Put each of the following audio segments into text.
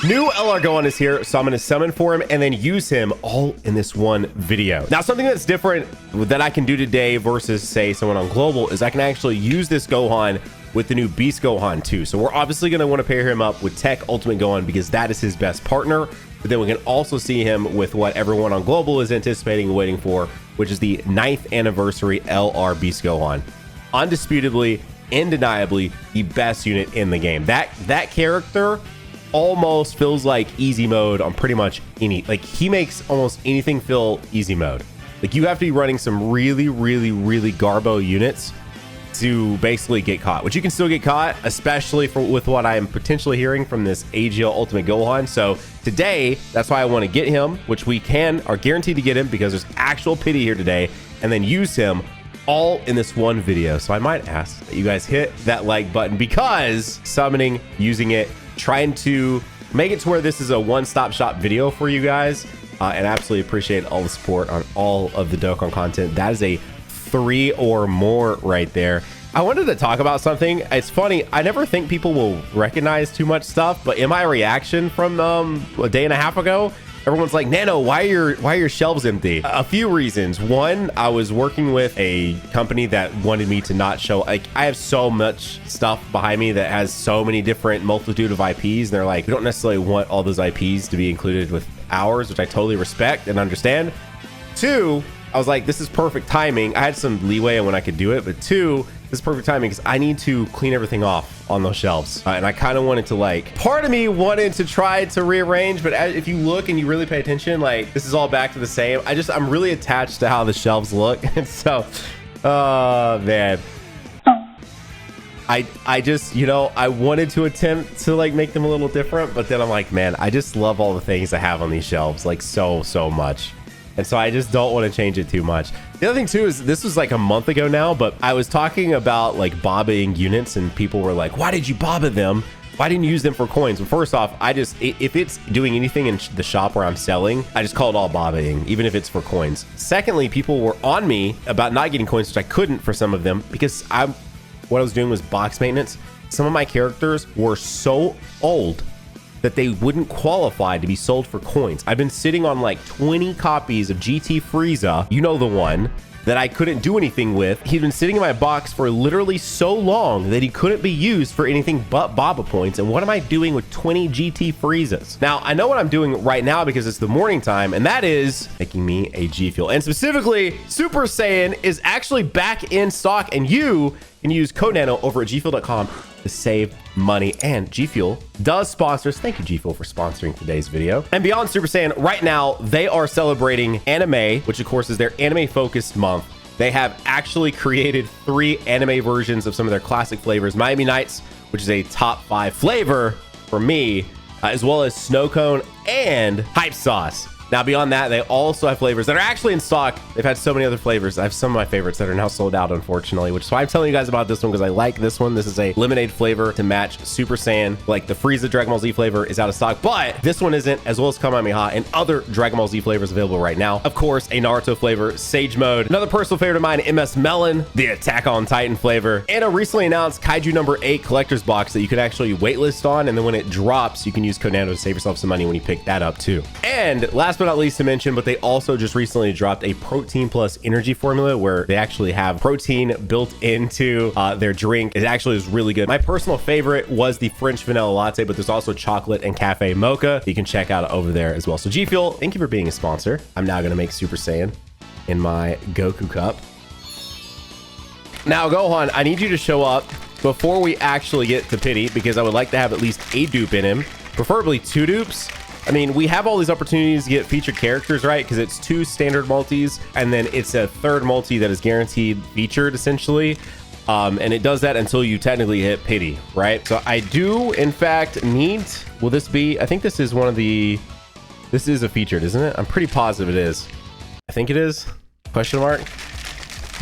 New LR Gohan is here, so I'm going to summon for him and then use him all in this one video. Now, something that's different that I can do today versus, say, someone on Global is I can actually use this Gohan with the new Beast Gohan too. So we're obviously going to want to pair him up with Tech Ultimate Gohan because that is his best partner. But then we can also see him with what everyone on Global is anticipating and waiting for, which is the 9th anniversary LR Beast Gohan. Undisputably, undeniably, the best unit in the game. That character almost feels like easy mode on pretty much any, like he makes almost anything feel easy mode. Like you have to be running some really garbo units to basically get caught, which you can still get caught, especially with what I'm potentially hearing from this AGL Ultimate Gohan. So today, that's why I want to get him, which we are guaranteed to get him because there's actual pity here today, and then use him all in this one video. So I might ask that you guys hit that like button because summoning, using it, trying to make it to where this is a one-stop shop video for you guys, and absolutely appreciate all the support on all of the Dokkan content. That is a 3 or more right there. I wanted to talk about something. It's funny, I never think people will recognize too much stuff, but in my reaction from a day and a half ago, everyone's like, Nano, why are your shelves empty? A few reasons. One, I was working with a company that wanted me to not show, like, I have so much stuff behind me that has so many different multitude of IPs, and they're like, we don't necessarily want all those IPs to be included with ours, which I totally respect and understand. Two, I was like, this is perfect timing. I had some leeway on when I could do it, but two, this is perfect timing because I need to clean everything off on those shelves. And I kind of wanted to, like, part of me wanted to try to rearrange, but if you look and you really pay attention, like, this is all back to the same. I'm really attached to how the shelves look. And so, man, I just, you know, I wanted to attempt to like make them a little different, but then I'm like, man, I just love all the things I have on these shelves, like so much. And so I just don't want to change it too much. The other thing too is this was like a month ago now, but I was talking about like bobbing units and people were like, why did you bobba them? Why didn't you use them for coins? Well, first off, if it's doing anything in the shop where I'm selling, I just call it all bobbing, even if it's for coins. Secondly, people were on me about not getting coins, which I couldn't for some of them because what I was doing was box maintenance. Some of my characters were so old that they wouldn't qualify to be sold for coins. I've been sitting on like 20 copies of GT Frieza, you know the one, that I couldn't do anything with. He'd been sitting in my box for literally so long that he couldn't be used for anything but Baba points. And what am I doing with 20 GT Friezas? Now, I know what I'm doing right now because it's the morning time, and that is making me a G Fuel. And specifically, Super Saiyan is actually back in stock, and you can use code NANO over at gfuel.com to save money. And G Fuel does sponsor us. Thank you, G Fuel, for sponsoring today's video. And beyond Super Saiyan, right now, they are celebrating anime, which of course is their anime focused month. They have actually created 3 anime versions of some of their classic flavors. Miami Nights, which is a top 5 flavor for me, as well as Snow Cone and Hype Sauce. Now, beyond that, they also have flavors that are actually in stock. They've had so many other flavors. I have some of my favorites that are now sold out, unfortunately, which is why I'm telling you guys about this one, because I like this one. This is a lemonade flavor to match Super Saiyan. Like the Frieza Dragon Ball Z flavor is out of stock, but this one isn't, as well as Kamehameha and other Dragon Ball Z flavors available right now. Of course, a Naruto flavor, Sage Mode, another personal favorite of mine, MS Melon, the Attack on Titan flavor, and a recently announced Kaiju number 8 collector's box that you can actually waitlist on, and then when it drops, you can use code NANO to save yourself some money when you pick that up too. And last but not least to mention, but they also just recently dropped a protein plus energy formula where they actually have protein built into their drink. It actually is really good. My personal favorite was the French vanilla latte, but there's also chocolate and cafe mocha you can check out over there as well. So G Fuel, thank you for being a sponsor. I'm now going to make Super Saiyan in my Goku cup. Now, Gohan, I need you to show up before we actually get to pity, because I would like to have at least a dupe in him, preferably 2 dupes. I mean, we have all these opportunities to get featured characters, right? Because it's 2 standard multis, and then it's a 3rd multi that is guaranteed featured, essentially. And it does that until you technically hit pity, right? So I do, in fact, need... Will this be... I think this is one of the... This is a featured, isn't it? I'm pretty positive it is. I think it is. Question mark?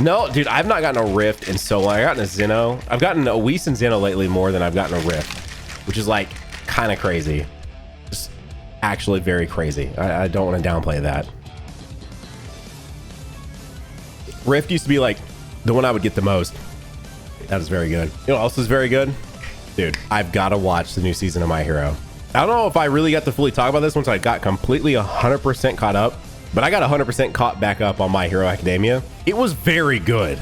No, dude, I've not gotten a Rift in so long. I've gotten a Zeno. I've gotten a Whis and Zeno lately more than I've gotten a Rift, which is like kind of crazy. Actually very crazy. I don't want to downplay that. Rift used to be like the one I would get the most. That is very good. You know what else is very good? Dude, I've got to watch the new season of My Hero. I don't know if I really got to fully talk about this once I got completely 100% caught up, but I got 100% caught back up on My Hero Academia. It was very good.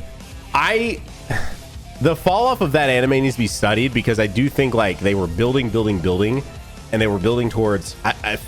The fall off of that anime needs to be studied, because I do think like they were building, and they were building towards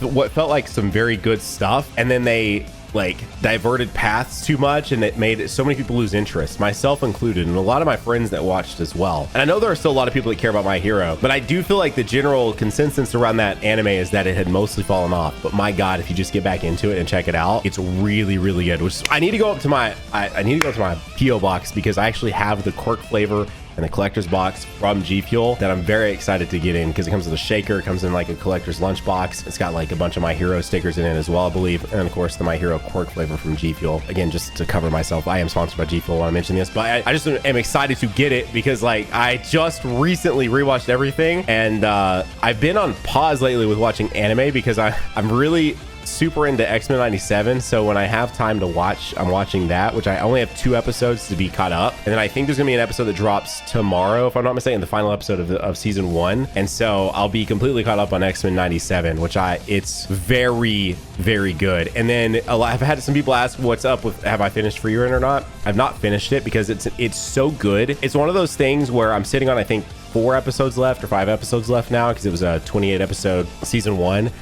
what felt like some very good stuff, and then they like diverted paths too much, and it made so many people lose interest, myself included, and a lot of my friends that watched as well. And I know there are still a lot of people that care about My Hero, but I do feel like the general consensus around that anime is that it had mostly fallen off. But my God, if you just get back into it and check it out, it's really, really good. Which I need to go up to my I need to go up to my PO box, because I actually have the quirk flavor and the collector's box from G Fuel that I'm very excited to get in, because it comes with a shaker, it comes in like a collector's lunch box. It's got like a bunch of My Hero stickers in it as well, I believe, and of course the My Hero quirk flavor from G Fuel. Again, just to cover myself, I am sponsored by G Fuel when I mention this, but I just am excited to get it, because like I just recently rewatched everything, and I've been on pause lately with watching anime, because I'm really super into X-Men 97, so when I have time to watch, I'm watching that, which I only have 2 episodes to be caught up, and then I think there's gonna be an episode that drops tomorrow, if I'm not mistaken, the final episode of season 1, and so I'll be completely caught up on X-Men 97, which it's very, very good. And then I've had some people ask what's up with, have I finished Free Run or not? I've not finished it, because it's so good. It's one of those things where I'm sitting on, I think, 4 episodes left or 5 episodes left now, because it was a 28 episode season 1,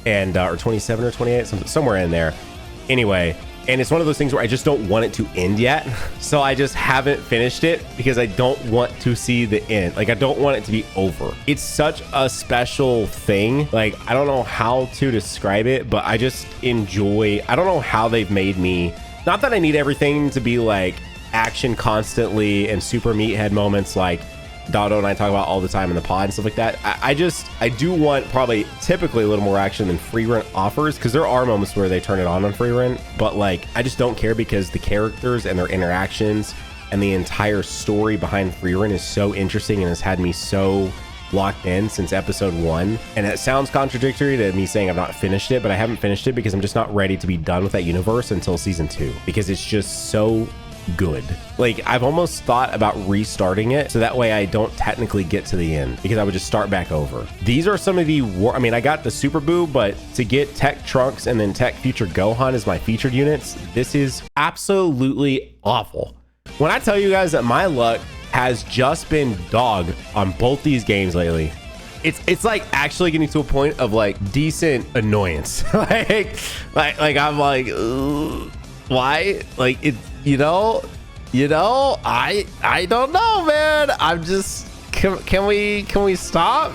and or 27 or 28, somewhere in there. Anyway, and it's one of those things where I just don't want it to end yet, so I just haven't finished it, because I don't want to see the end. Like, I don't want it to be over. It's such a special thing. Like, I don't know how to describe it, but I just enjoy, I don't know how they've made me, not that I need everything to be like action constantly and super meathead moments like Dotto and I talk about all the time in the pod and stuff like that. I do want probably typically a little more action than Free Rent offers, because there are moments where they turn it on Free Rent, but like I just don't care, because the characters and their interactions and the entire story behind Free Rent is so interesting and has had me so locked in since episode 1. And it sounds contradictory to me saying I've not finished it, but I haven't finished it because I'm just not ready to be done with that universe until season 2, because it's just so good. Like, I've almost thought about restarting it so that way I don't technically get to the end, because I would just start back over. These are some of the I mean, I got the Super Boo, but to get Tech Trunks and then Tech Future Gohan as my featured units, this is absolutely awful. When I tell you guys that my luck has just been dog on both these games lately, it's like actually getting to a point of like decent annoyance. like I'm like, why? Like, it, you know, I don't know, man. I'm just, can we stop?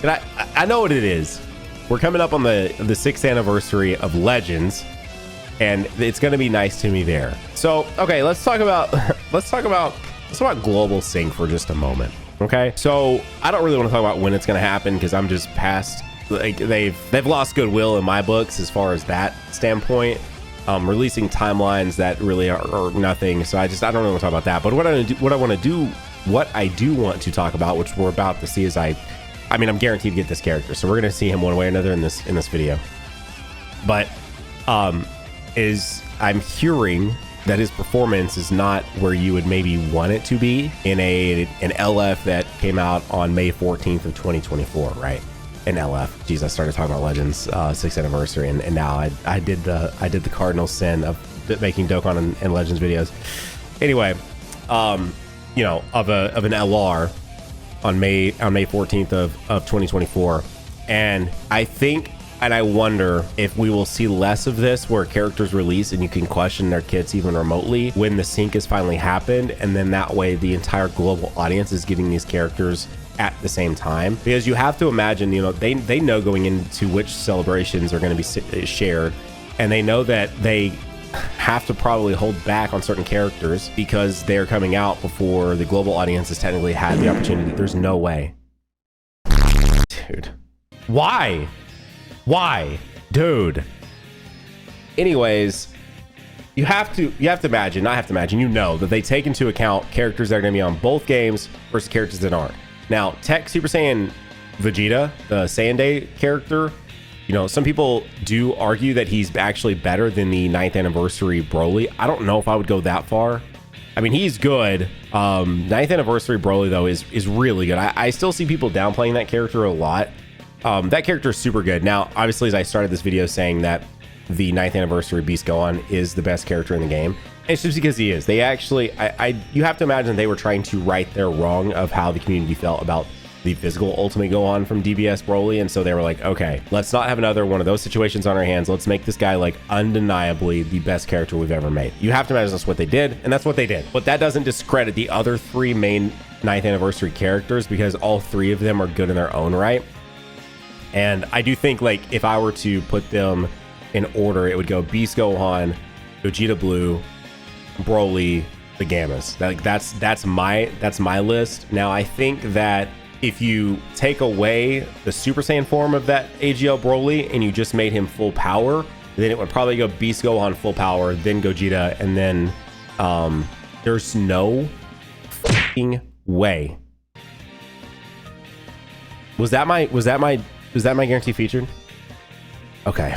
And I know what it is. We're coming up on the 6th anniversary of Legends, and it's going to be nice to me there. So, okay, let's talk about global sync for just a moment. Okay, so I don't really want to talk about when it's going to happen, because I'm just past, like, they've lost goodwill in my books as far as that standpoint. Releasing timelines that really are nothing, so I don't really want to talk about that. But what I do want to talk about, which we're about to see, is I mean, I'm guaranteed to get this character, so we're gonna see him one way or another in this video. But is I'm hearing that his performance is not where you would maybe want it to be in an LF that came out on May 14th of 2024, right? An LF. Jeez, I started talking about Legends 6th anniversary, and now I did the cardinal sin of making Dokkan and Legends videos. Anyway, you know, of an LR on May 14th of 2024, and I think, and I wonder if we will see less of this, where characters release and you can question their kits even remotely when the sync has finally happened, and then that way the entire global audience is getting these characters at the same time. Because you have to imagine, you know, they know going into which celebrations are going to be shared, and they know that they have to probably hold back on certain characters because they're coming out before the global audience has technically had the opportunity. There's no way. Dude, why dude? Anyways, you have to imagine, not have to imagine, you know that they take into account characters that are going to be on both games versus characters that aren't. Now, Tech Super Saiyan Vegeta, the Saiyan Day character, you know, some people do argue that he's actually better than the 9th anniversary Broly. I don't know if I would go that far. I mean, he's good. 9th anniversary Broly, though, is really good. I still see people downplaying that character a lot. That character is super good. Now, obviously, as I started this video saying that the 9th anniversary Beast Gohan is the best character in the game, it's just because he is. They actually, you have to imagine they were trying to right their wrong of how the community felt about the physical Ultimate Gohan from DBS Broly, and so they were like, okay, let's not have another one of those situations on our hands. Let's make this guy like undeniably the best character we've ever made. You have to imagine that's what they did, and that's what they did. But that doesn't discredit the other 3 main 9th anniversary characters, because all 3 of them are good in their own right. And I do think, like, if I were to put them in order, it would go Beast Gohan, Gogeta Blue, Broly, the Gammas. That's my list. Now, I think that if you take away the Super Saiyan form of that AGL Broly and you just made him full power, then it would probably go Beast Gohan full power, then Gogeta, and then there's no fucking way. Was that my guaranteed featured? Okay.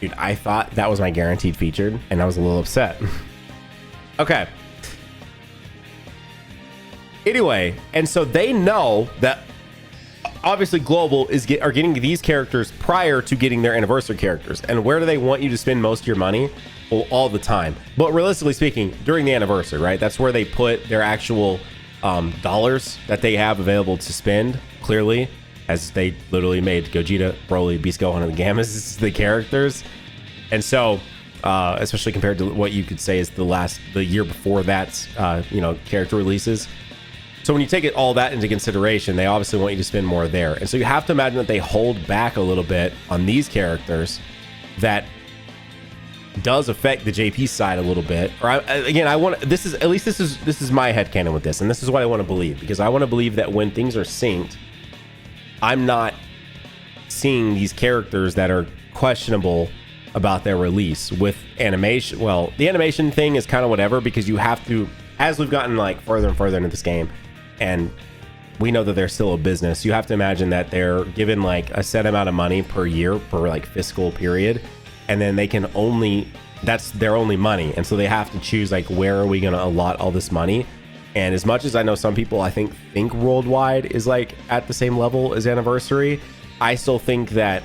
Dude, I thought that was my guaranteed featured, and I was a little upset. Okay. Anyway, and so they know that obviously Global are getting these characters prior to getting their anniversary characters. And where do they want you to spend most of your money? Well, all the time. But realistically speaking, during the anniversary, right? That's where they put their actual dollars that they have available to spend, clearly, as they literally made Gogeta, Broly, Beast Gohan, and the Gammas the characters. And so, especially compared to what you could say is the year before that, character releases. So when you take all that into consideration, they obviously want you to spend more there. And so you have to imagine that they hold back a little bit on these characters. That does affect the JP side a little bit. Or this is my headcanon with this, and this is what I want to believe, because I want to believe that when things are synced, I'm not seeing these characters that are questionable about their release with animation. Well, the animation thing is kind of whatever, because you have to, as we've gotten like further and further into this game, and we know that they're still a business, you have to imagine that they're given like a set amount of money per year per like fiscal period, and then they can only, that's their only money, and so they have to choose like, where are we going to allot all this money? And as much as I know some people I think Worldwide is like at the same level as Anniversary, I still think that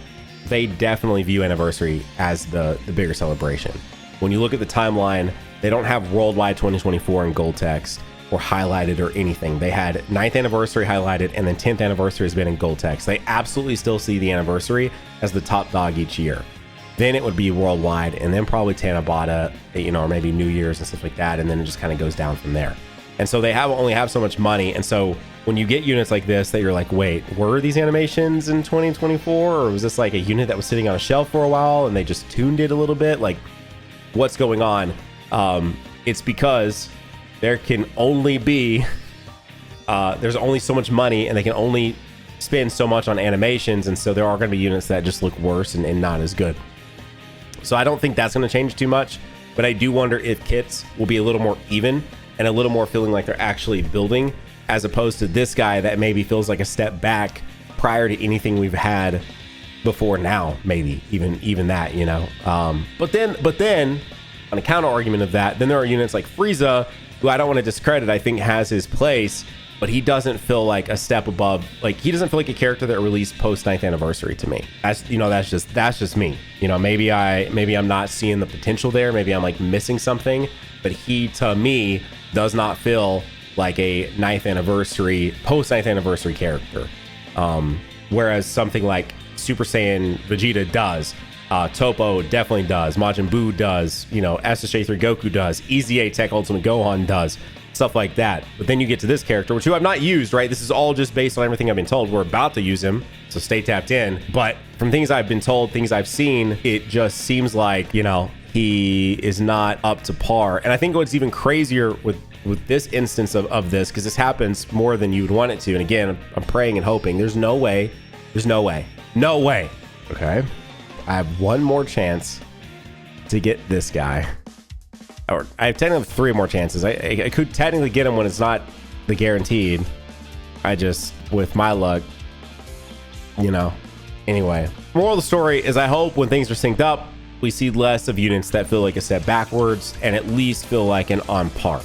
they definitely view Anniversary as the bigger celebration. When you look at the timeline, they don't have Worldwide 2024 in gold text or highlighted or anything. They had 9th Anniversary highlighted, and then 10th Anniversary has been in gold text. They absolutely still see the Anniversary as the top dog each year. Then it would be Worldwide, and then probably Tanabata, or maybe New Year's and stuff like that, and then it just kind of goes down from there. And so they only have so much money, and so when you get units like this that you're like, wait, were these animations in 2024, or was this like a unit that was sitting on a shelf for a while and they just tuned it a little bit? Like, what's going on? It's because there can only be there's only so much money, and they can only spend so much on animations, and so there are going to be units that just look worse and not as good. So I don't think that's going to change too much, but I do wonder if kits will be a little more even and a little more feeling like they're actually building, as opposed to this guy that maybe feels like a step back prior to anything we've had before now, maybe even that, but then on a counter argument of that, then there are units like Frieza, who I don't want to discredit, I think has his place, but he doesn't feel like a step above. Like, he doesn't feel like a character that released post 9th Anniversary to me. That's just me. Maybe I'm not seeing the potential there. Maybe I'm like missing something, but he, to me, does not feel like a 9th Anniversary, post 9th Anniversary character. Whereas something like Super Saiyan Vegeta does, Topo definitely does, Majin Buu does, SSJ3 Goku does, EZA Tech Ultimate Gohan does, stuff like that. But then you get to this character, which I've not used, right? This is all just based on everything I've been told. We're about to use him, so stay tapped in. But from things I've been told, things I've seen, it just seems like, he is not up to par. And I think what's even crazier with this instance of this, because this happens more than you would want it to, and again, I'm praying and hoping, there's no way, okay? I have one more chance to get this guy. Or I have technically 3 more chances. I could technically get him when it's not the guaranteed. I just, with my luck, Anyway, moral of the story is I hope when things are synced up, we see less of units that feel like a step backwards and at least feel like an on par.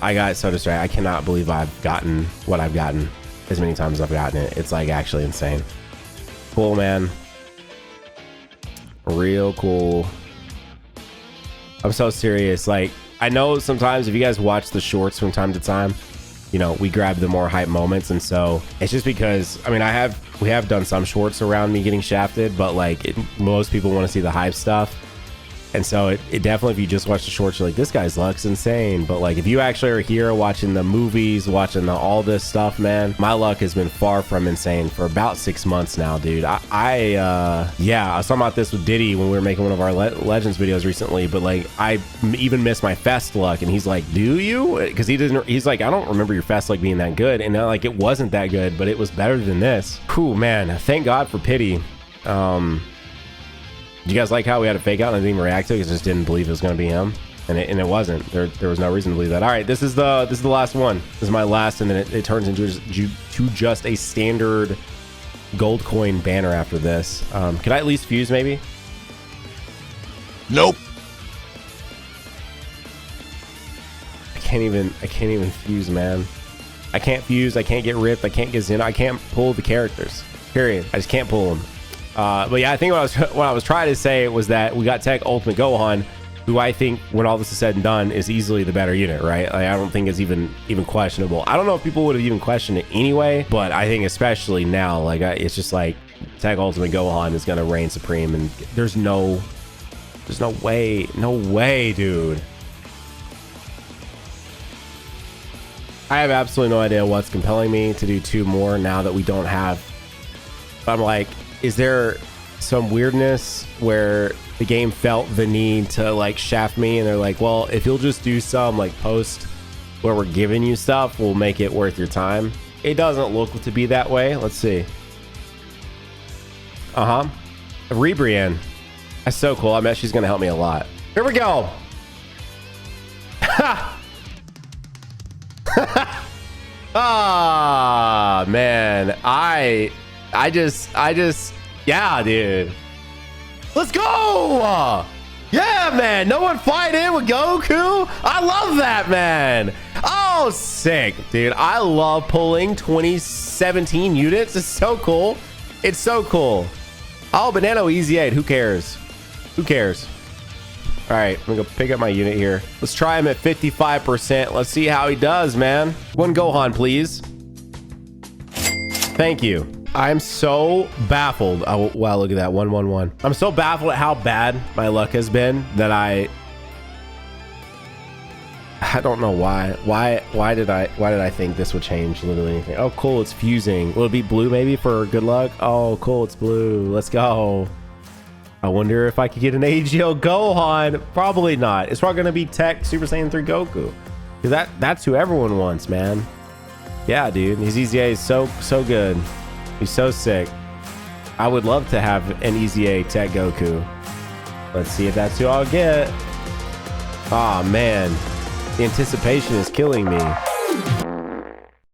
I got so distracted. I cannot believe I've gotten what I've gotten as many times as I've gotten it. It's like actually insane. Cool, man. Real cool. I'm so serious. Like, I know sometimes if you guys watch the shorts from time to time, you know, we grab the more hype moments. And so it's just because, I mean, we have done some shorts around me getting shafted, but like most people want to see the hype stuff. And so it definitely, if you just watch the shorts, you're like, this guy's luck's insane. But like, if you actually are here watching the movies, watching all this stuff, man, my luck has been far from insane for about 6 months now, dude. Yeah, I was talking about this with Diddy when we were making one of our Legends videos recently, but like, I even missed my fest luck. And he's like, do you? Because he's like, I don't remember your fest luck being that good. And like, it wasn't that good, but it was better than this. Cool, man. Thank God for pity. Did you guys like how we had a fake out and I didn't even react to it because I just didn't believe it was going to be him? And it wasn't. There was no reason to believe that. All right, this is the last one. This is my last, and then it turns into just a standard gold coin banner after this. Could I at least fuse maybe? Nope. I can't even fuse, man. I can't fuse. I can't get ripped. I can't get Zen. I can't pull the characters. Period. I just can't pull them. But yeah, I think what I was trying to say was that we got Tech Ultimate Gohan, who I think when all this is said and done is easily the better unit, right? Like, I don't think it's even questionable. I don't know if people would have even questioned it anyway, but I think especially now, like, it's just like Tech Ultimate Gohan is gonna reign supreme, and there's no way, dude. I have absolutely no idea what's compelling me to do 2 more now that we don't have. I'm like, is there some weirdness where the game felt the need to like shaft me and they're like, well, if you'll just do some like post where we're giving you stuff, we'll make it worth your time? It doesn't look to be that way. Let's see. Rebrian. That's so cool. I bet she's gonna help me a lot. Here we go. Ah, man. I just, yeah, dude. Let's go! Yeah, man. No one fight in with Goku. I love that, man. Oh, sick, dude. I love pulling 2017 units. It's so cool. It's so cool. Oh, Banana Easy 8. Who cares? Who cares? All right, I'm gonna go pick up my unit here. Let's try him at 55%. Let's see how he does, man. One Gohan, please. Thank you. I'm so baffled. Oh, wow, look at that. 111. I'm so baffled at how bad my luck has been that I don't know why. Why did I think this would change literally anything? Oh, cool. It's fusing. Will it be blue maybe for good luck? Oh, cool. It's blue. Let's go. I wonder if I could get an AGL Gohan. Probably not. It's probably going to be Tech Super Saiyan 3 Goku. Because that's who everyone wants, man. Yeah, dude. His EZA is so good. He's so sick. I would love to have an EZA Tech Goku. Let's see if that's who I'll get. Oh, man. The anticipation is killing me.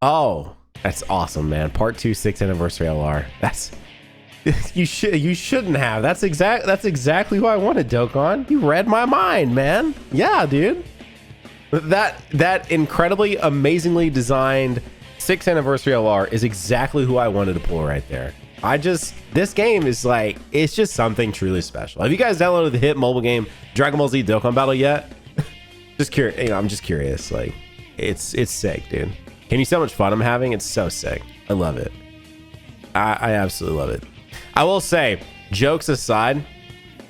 Oh, that's awesome, man. Part 2 6th anniversary LR. That's you shouldn't have. That's exactly who I wanted, Dokkan. You read my mind, man. Yeah, dude. That incredibly amazingly designed 6th anniversary LR is exactly who I wanted to pull right there. This game is like, it's just something truly special. Have you guys downloaded the hit mobile game Dragon Ball Z Dokkan Battle yet? Just curious. You know, I'm just curious. Like, it's sick, dude. Can you see how much fun I'm having? It's so sick. I love it. I absolutely love it. I will say, jokes aside,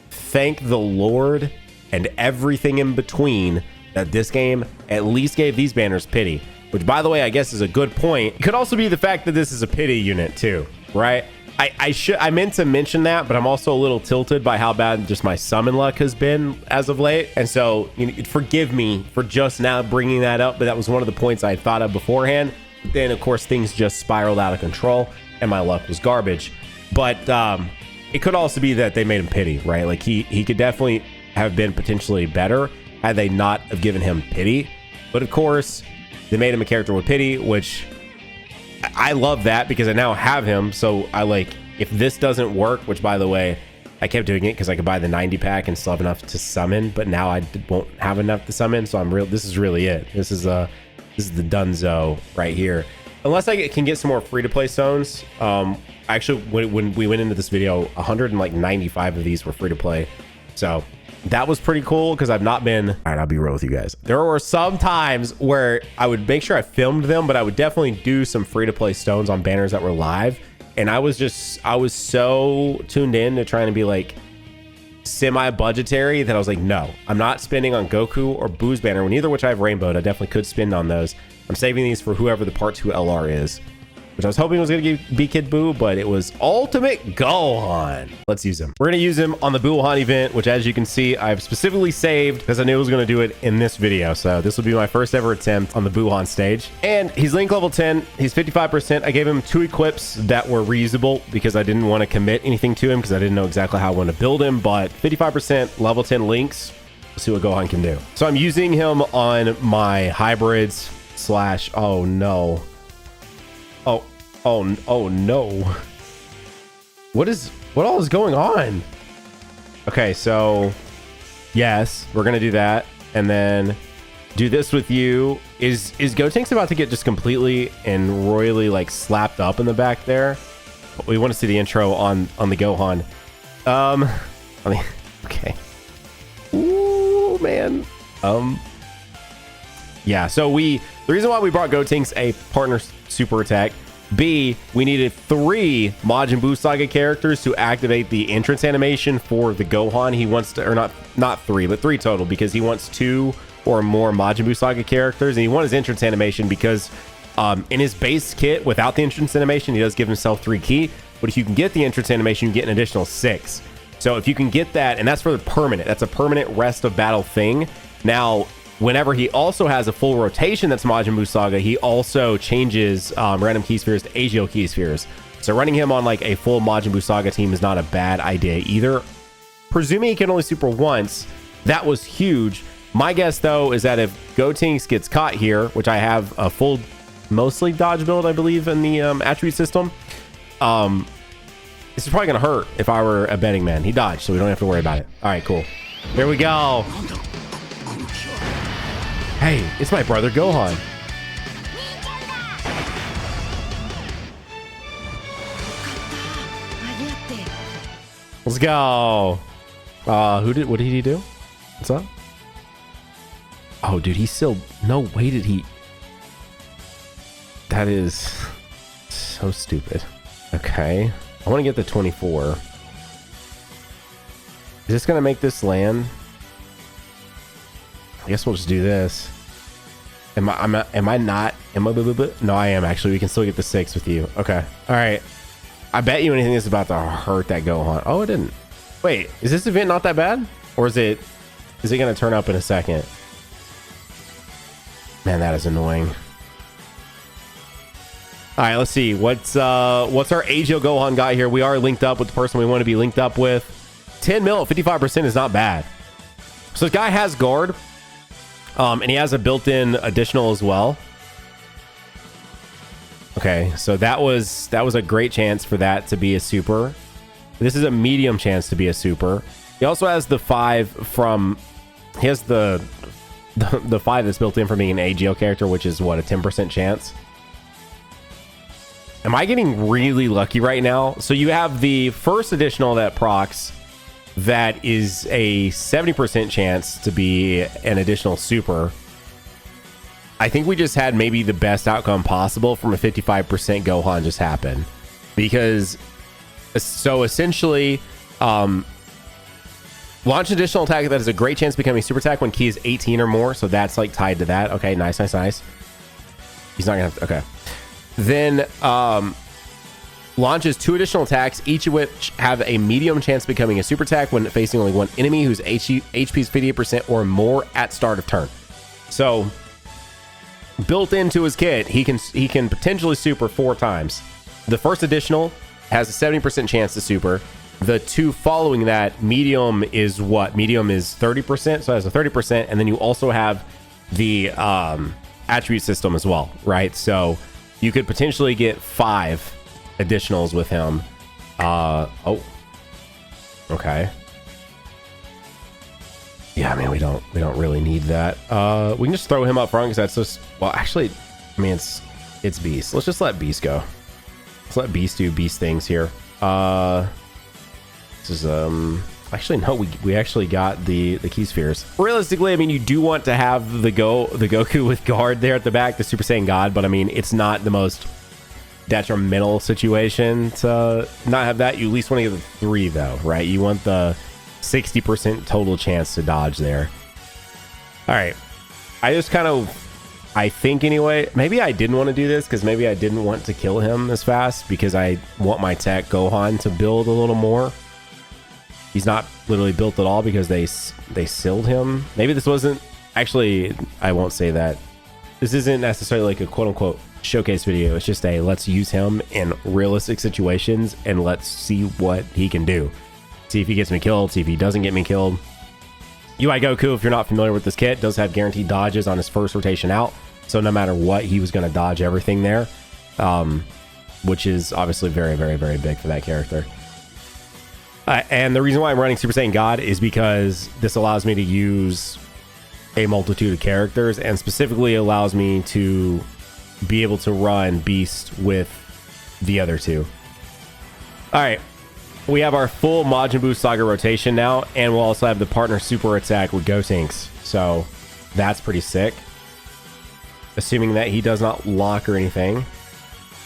thank the Lord and everything in between that this game at least gave these banners pity. Which, by the way, I guess is a good point. It could also be the fact that this is a pity unit too, right? I meant to mention that, but I'm also a little tilted by how bad just my summon luck has been as of late. And so, you know, forgive me for just now bringing that up, but that was one of the points I had thought of beforehand. Then, of course, things just spiraled out of control and my luck was garbage. But it could also be that they made him pity, right? Like he could definitely have been potentially better had they not have given him pity. But of course, they made him a character with pity, which I love that because I now have him. So I like, if this doesn't work, which by the way, I kept doing it because I could buy the 90 pack and still have enough to summon, but now I won't have enough to summon. So this is really it. This is This is the Dunzo right here. Unless I can get some more free-to-play stones. Actually, when we went into this video, 195 of these were free-to-play. So that was pretty cool because I've not been... All right, I'll be real with you guys. There were some times where I would make sure I filmed them, but I would definitely do some free-to-play stones on banners that were live. And I was so tuned in to trying to be like semi-budgetary that I was like, no, I'm not spending on Goku or Boo's banner, neither of which I have rainbowed. I definitely could spend on those. I'm saving these for whoever the part 2 LR is, which I was hoping was going to be Kid Buu, but it was Ultimate Gohan. Let's use him. We're going to use him on the Gohan event, which, as you can see, I've specifically saved because I knew I was going to do it in this video. So this will be my first ever attempt on the Gohan stage. And he's link level 10. He's 55%. I gave him 2 equips that were reusable because I didn't want to commit anything to him because I didn't know exactly how I want to build him. But 55% level 10 links. Let's see what Gohan can do. So I'm using him on my hybrids slash... Oh, no. Oh no. What all is going on? Okay, so yes, we're gonna do that and then do this with you. Is Gotenks about to get just completely and royally like slapped up in the back there? We want to see the intro on the Gohan. I mean, okay. Ooh, man. Yeah, so the reason why we brought Gotenks A, partner super attack. B, we needed 3 Majin Buu Saga characters to activate the entrance animation for the Gohan. He wants to, or not 3, but 3 total, because he wants 2 or more Majin Buu Saga characters, and he wants his entrance animation because in his base kit, without the entrance animation, he does give himself 3 ki, but if you can get the entrance animation, you get an additional 6. So if you can get that, and that's for the permanent, that's a permanent rest of battle thing. Now, whenever he also has a full rotation that's Majin Buu Saga, he also changes random key spheres to AGL key spheres. So running him on like a full Majin Buu Saga team is not a bad idea either. Presuming he can only super once, that was huge. My guess though is that if Gotenks gets caught here, which I have a full mostly dodge build, I believe, in the attribute system, this is probably gonna hurt if I were a betting man. He dodged, so we don't have to worry about it. All right, cool. Here we go. Hey, it's my brother Gohan. Let's go. What did he do? What's up? Oh, dude, he's still... No way did he... That is so stupid. Okay. I want to get the 24. Is this going to make this land? I guess we'll just do this. Am I not? No, I am actually. We can still get the 6 with you. Okay. All right. I bet you anything is about to hurt that Gohan. Oh, it didn't. Wait, is this event not that bad? Or is it going to turn up in a second? Man, that is annoying. All right, let's see. What's our AGL Gohan guy here? We are linked up with the person we want to be linked up with. 10 mil at 55% is not bad. So this guy has guard. And he has a built-in additional as well. Okay, so that was a great chance for that to be a super. This is a medium chance to be a super. He also has the 5 from... He has the 5 that's built in from being an AGL character, which is, what, a 10% chance? Am I getting really lucky right now? So you have the first additional that procs... That is a 70% chance to be an additional super. I think we just had maybe the best outcome possible from a 55% Gohan just happen. Because, so essentially, launch additional attack that has a great chance of becoming super attack when key is 18 or more. So that's like tied to that. Okay, nice. He's not gonna have to, okay. Then, launches 2 additional attacks, each of which have a medium chance of becoming a super attack when facing only one enemy whose HP is 58% or more at start of turn. So, built into his kit, he can potentially super 4 times. The first additional has a 70% chance to super. The 2 following that, medium is what? Medium is 30%, so it has a 30%, and then you also have the attribute system as well, right? So, you could potentially get 5 additionals with him. Oh, okay. Yeah, I mean, we don't really need that. We can just throw him up front because that's just, well, actually, I mean, it's Beast. Let's just let Beast go. Let's let Beast do Beast things here. This is actually no, we actually got the key spheres. Realistically, I mean, you do want to have the Goku with guard there at the back, the Super Saiyan God, but I mean, it's not the most detrimental situation to not have that. You at least want to get the 3 though, right? You want the 60% total chance to dodge there. All right, I think anyway, maybe I didn't want to do this because maybe I didn't want to kill him as fast because I want my tech Gohan to build a little more. He's not literally built at all because they sealed him. Maybe this wasn't actually, I won't say that. This isn't necessarily like a quote unquote showcase video. It's just a let's use him in realistic situations and let's see what he can do. See if he gets me killed, see if he doesn't get me killed. UI Goku, if you're not familiar with this kit, does have guaranteed dodges on his first rotation out. So no matter what, he was going to dodge everything there, which is obviously very, very, very big for that character. And the reason why I'm running Super Saiyan God is because this allows me to use a multitude of characters and specifically allows me to be able to run Beast with the other 2. All right. We have our full Majin Buu Saga rotation now, and we'll also have the partner super attack with Gotenks. So that's pretty sick. Assuming that he does not lock or anything.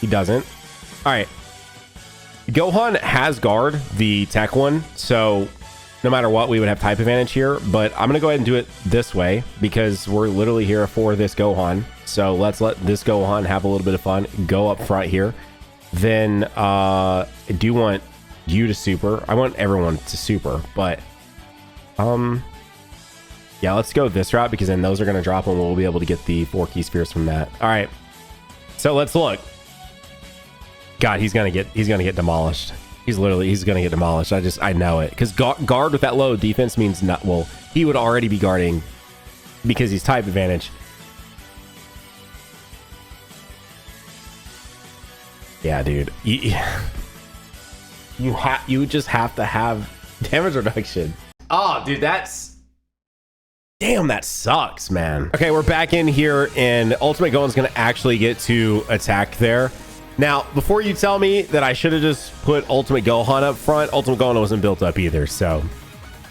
He doesn't. All right. Gohan has guard, the tech one, so no matter what, we would have type advantage here, but I'm going to go ahead and do it this way because we're literally here for this Gohan. So let's let this Gohan have a little bit of fun, go up front here. Then I do want you to super. I want everyone to super, but yeah, let's go this route because then those are going to drop and we'll be able to get the 4 key spheres from that. All right, so let's look. God, he's gonna get demolished. He's gonna get demolished. I know it because guard with that low defense means not. Well, he would already be guarding because he's type advantage. Yeah, dude. You just have to have damage reduction. Oh, dude, damn, that sucks, man. Okay, we're back in here, and Ultimate Gohan's gonna actually get to attack there. Now, before you tell me that I should have just put Ultimate Gohan up front, Ultimate Gohan wasn't built up either, so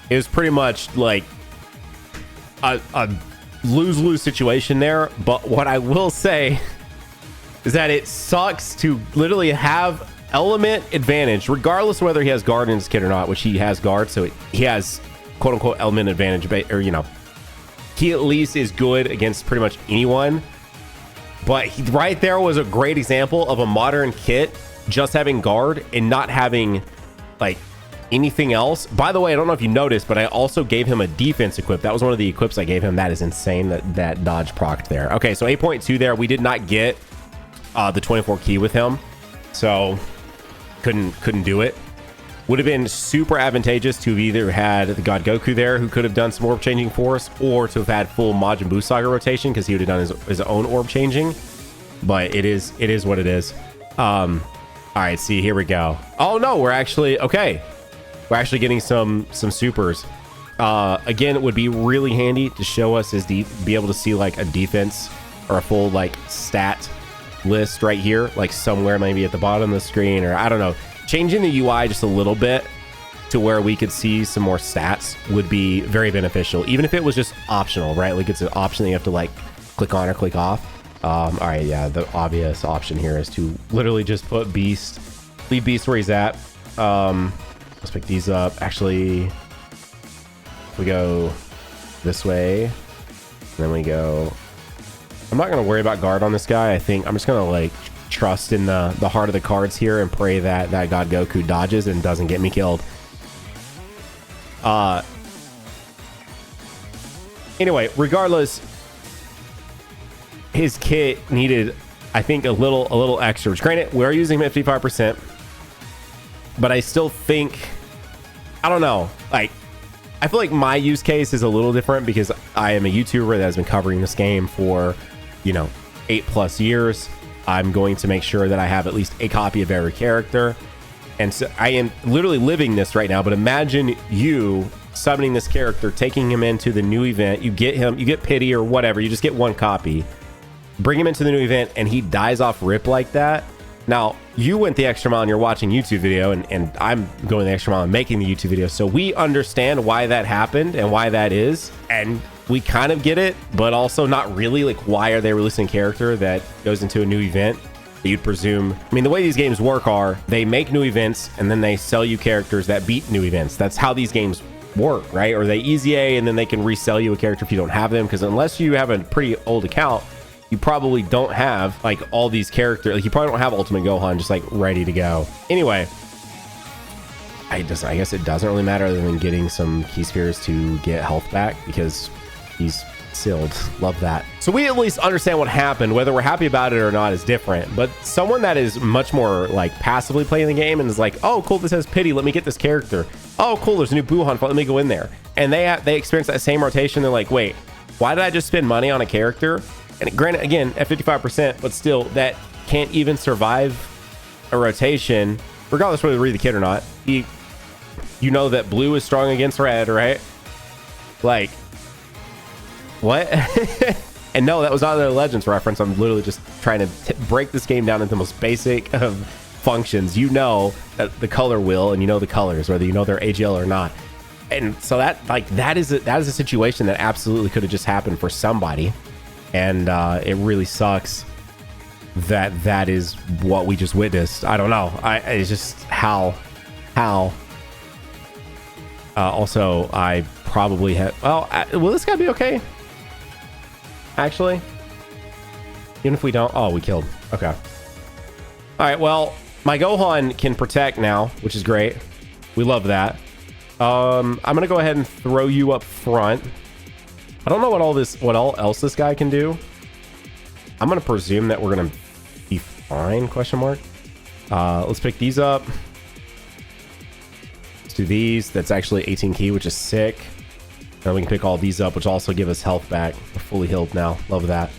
it was pretty much like a lose-lose situation there. But what I will say is that it sucks to literally have element advantage, regardless of whether he has guard in his kit or not, which he has guard, so he has quote-unquote element advantage, or, you know, he at least is good against pretty much anyone. But right there was a great example of a modern kit just having guard and not having like anything else. By the way, I don't know if you noticed, but I also gave him a defense equip. That was one of the equips I gave him. That is insane that dodge procced there. Okay, so 8.2 there. We did not get the 24 key with him, so couldn't do it. Would have been super advantageous to have either had the God Goku there, who could have done some orb changing for us, or to have had full Majin Buu Saga rotation because he would have done his own orb changing. But it is what it is. All right, see, here we go. Oh no, we're actually okay. We're actually getting some supers. Again, it would be really handy to show us be able to see like a defense or a full like stat list right here, like somewhere maybe at the bottom of the screen, or I don't know. Changing the UI just a little bit to where we could see some more stats would be very beneficial, even if it was just optional, right? Like it's an option that you have to like click on or click off. All right, yeah, the obvious option here is to literally just put Beast, leave Beast where he's at. Let's pick these up. Actually, we go this way, and then we go. I'm not gonna worry about guard on this guy. I think I'm just gonna like trust in the heart of the cards here and pray that God Goku dodges and doesn't get me killed. Anyway, regardless, his kit needed, I think, a little extra. Which, granted, we're using 55%, but I still think, I don't know, like, I feel like my use case is a little different because I am a YouTuber that has been covering this game for, you know, 8+ years. I'm going to make sure that I have at least a copy of every character. And so I am literally living this right now, but imagine you summoning this character, taking him into the new event. You get pity or whatever. You just get one copy. Bring him into the new event, and he dies off rip like that. Now, you went the extra mile and you're watching YouTube video, and I'm going the extra mile and making the YouTube video. So we understand why that happened and why that is. And we kind of get it, but also not really. Like, why are they releasing a character that goes into a new event that you'd presume? I mean, the way these games work are they make new events and then they sell you characters that beat new events. That's how these games work, right? Or they easy A and then they can resell you a character if you don't have them. Because unless you have a pretty old account, you probably don't have like all these characters. Like, you probably don't have Ultimate Gohan just like ready to go. Anyway, I guess it doesn't really matter other than getting some key spheres to get health back because he's sealed. Love that. So we at least understand what happened. Whether we're happy about it or not is different. But someone that is much more like passively playing the game and is like, oh cool, this has pity, let me get this character. Oh cool, there's a new Gohan, let me go in there. And they experience that same rotation. They're like, wait, why did I just spend money on a character? And granted, again, at 55%, but still, that can't even survive a rotation, regardless whether we read the kit or not. You know that blue is strong against red, right? Like, what? And no, that was not a Legends reference. I'm literally just trying to break this game down into the most basic of functions. You know that the color wheel, and you know the colors, whether you know they're AGL or not. And so that is a situation that absolutely could have just happened for somebody. And it really sucks that is what we just witnessed. I don't know. It's just how. Also, I probably have. Well, will this guy be okay? Actually, even if we don't. Oh, we killed. Okay. All right. Well, my Gohan can protect now, which is great. We love that. I'm gonna go ahead and throw you up front. I don't know what all else this guy can do. I'm gonna presume that we're gonna be fine, question mark. Let's pick these up. Let's do these. That's actually 18 key, which is sick. Then we can pick all these up, which also give us health back. We're fully healed now. Love that.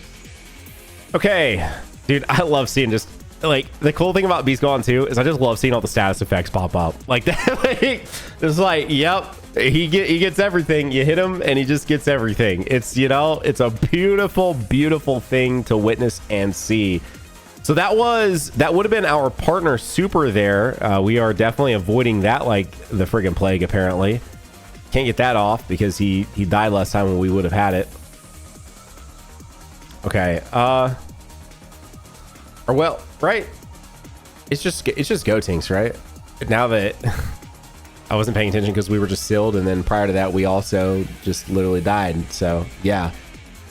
Okay, dude, I love seeing just like the cool thing about Beast Gone too is I just love seeing all the status effects pop up like that. Like, it's like, yep, he gets everything. You hit him and he just gets everything. It's, you know, it's a beautiful thing to witness and see. So that would have been our partner super there. We are definitely avoiding that like the friggin' plague. Apparently can't get that off because he died last time when we would have had it. Okay, or well, right, it's just Gotenks, right? Now that I wasn't paying attention because we were just sealed, and then prior to that we also just literally died. So yeah,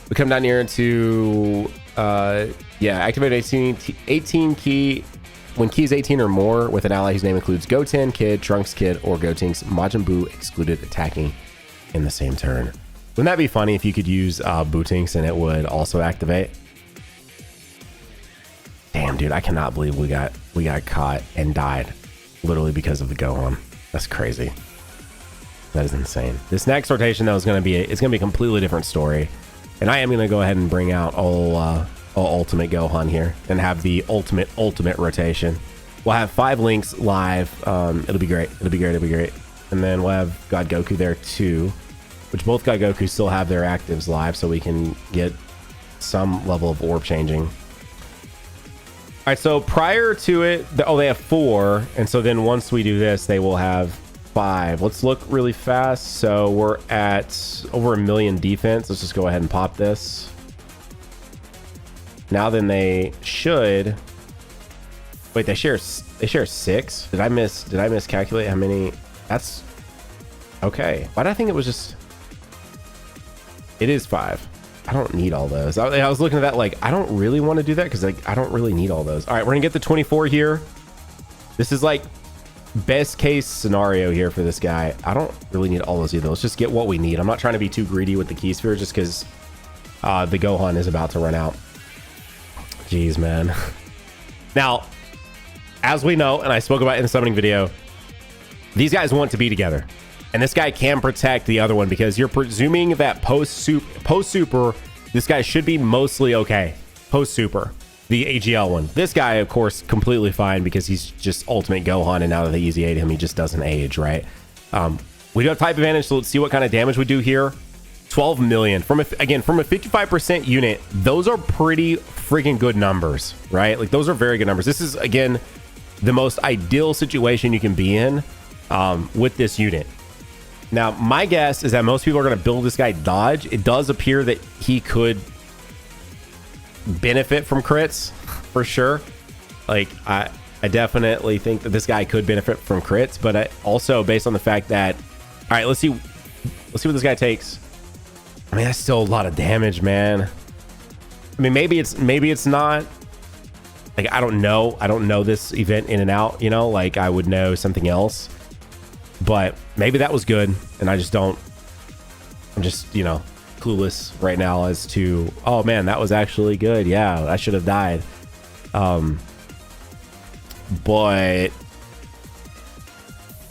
we come down here to activate 18 key when keys 18 or more with an ally whose name includes Goten, Kid, Trunks Kid, or Gotenks. Majin Buu excluded attacking in the same turn. Wouldn't that be funny if you could use Bootinks and it would also activate? Damn, dude, I cannot believe we got caught and died literally because of the Gohan. That's crazy. That is insane. This next rotation though is going to be a completely different story, and I am going to go ahead and bring out all Ultimate Gohan here and have the ultimate rotation. We'll have 5 links live. It'll be great. And then we'll have God Goku there too, which both God Goku still have their actives live, so we can get some level of orb changing. All right, so prior to it, they have 4, and so then once we do this, they will have 5. Let's look really fast. So we're at over 1 million defense. Let's just go ahead and pop this. Now then they should. Wait, they share 6. Did I miscalculate how many? That's okay. Why did I think it was just? It is 5. I don't need all those. I was looking at that like, I don't really want to do that because like I don't really need all those. All right, we're gonna get the 24 here. This is like best case scenario here for this guy. I don't really need all those either. Let's just get what we need. I'm not trying to be too greedy with the key sphere just because the Gohan is about to run out. Jeez, man. Now, as we know, and I spoke about in the summoning video, these guys want to be together. And this guy can protect the other one because you're presuming that post super, this guy should be mostly okay. Post super, the AGL one. This guy, of course, completely fine because he's just Ultimate Gohan, and now that they easy ate him, he just doesn't age, right? We do have type advantage, so let's see what kind of damage we do here. 12 million. From a 55% unit, those are pretty freaking good numbers, right? Like, those are very good numbers. This is, again, the most ideal situation you can be in with this unit. Now, my guess is that most people are going to build this guy dodge. It does appear that he could benefit from crits, for sure. Like, I definitely think that this guy could benefit from crits, but I also, based on the fact that... All right, let's see what this guy takes. I mean, that's still a lot of damage, man. I mean, maybe it's not. Like, I don't know this event in and out, you know? Like, I would know something else. But maybe that was good, and I'm just, you know, clueless right now as to, oh man, that was actually good. Yeah, I should have died. But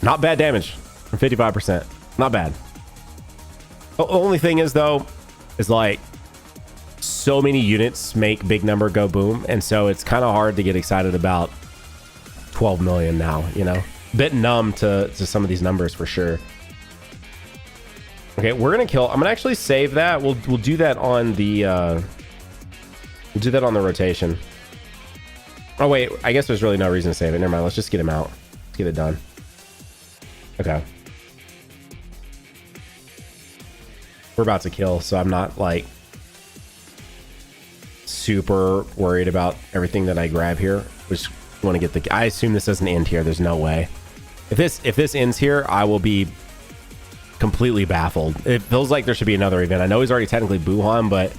not bad damage from 55%. Not bad. The only thing is, though, is like so many units make big number go boom, and so it's kind of hard to get excited about 12 million now, you know? Bit numb to some of these numbers for sure. Okay, we're gonna kill. I'm gonna actually save that. We'll do that on the rotation. Oh wait, I guess there's really no reason to save it. Never mind. Let's just get him out. Let's get it done. Okay. We're about to kill, so I'm not like super worried about everything that I grab here. We just want to get the. I assume this doesn't end here. There's no way. If this ends here, I will be completely baffled. It feels like there should be another event. I know he's already technically Gohan, but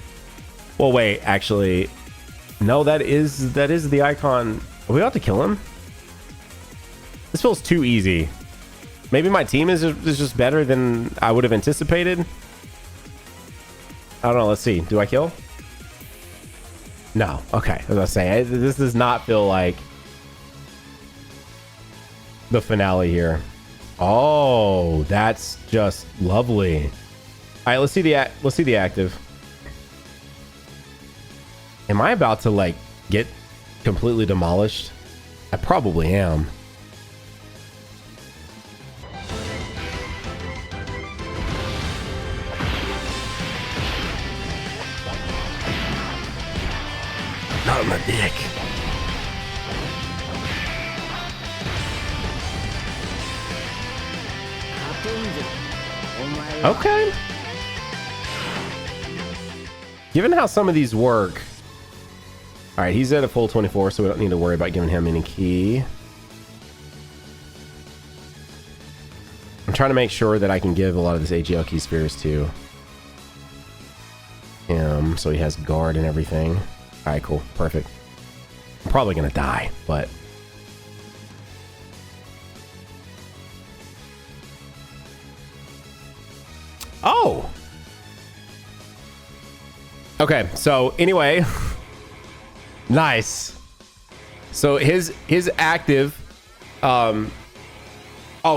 well, wait, actually, no, that is the icon. Are we about to kill him? This feels too easy. Maybe my team is just better than I would have anticipated. I don't know. Let's see. Do I kill? No. Okay. As I say, this does not feel like the finale here. Oh, that's just lovely. All right, let's see the active. Am I about to like get completely demolished? I probably am. Not my dick. Okay. Given how some of these work. All right, he's at a full 24, so we don't need to worry about giving him any key. I'm trying to make sure that I can give a lot of this AGL key spheres to him, so he has guard and everything. All right, cool, perfect. I'm probably gonna die, but oh, okay. So anyway, nice. So his active, oh,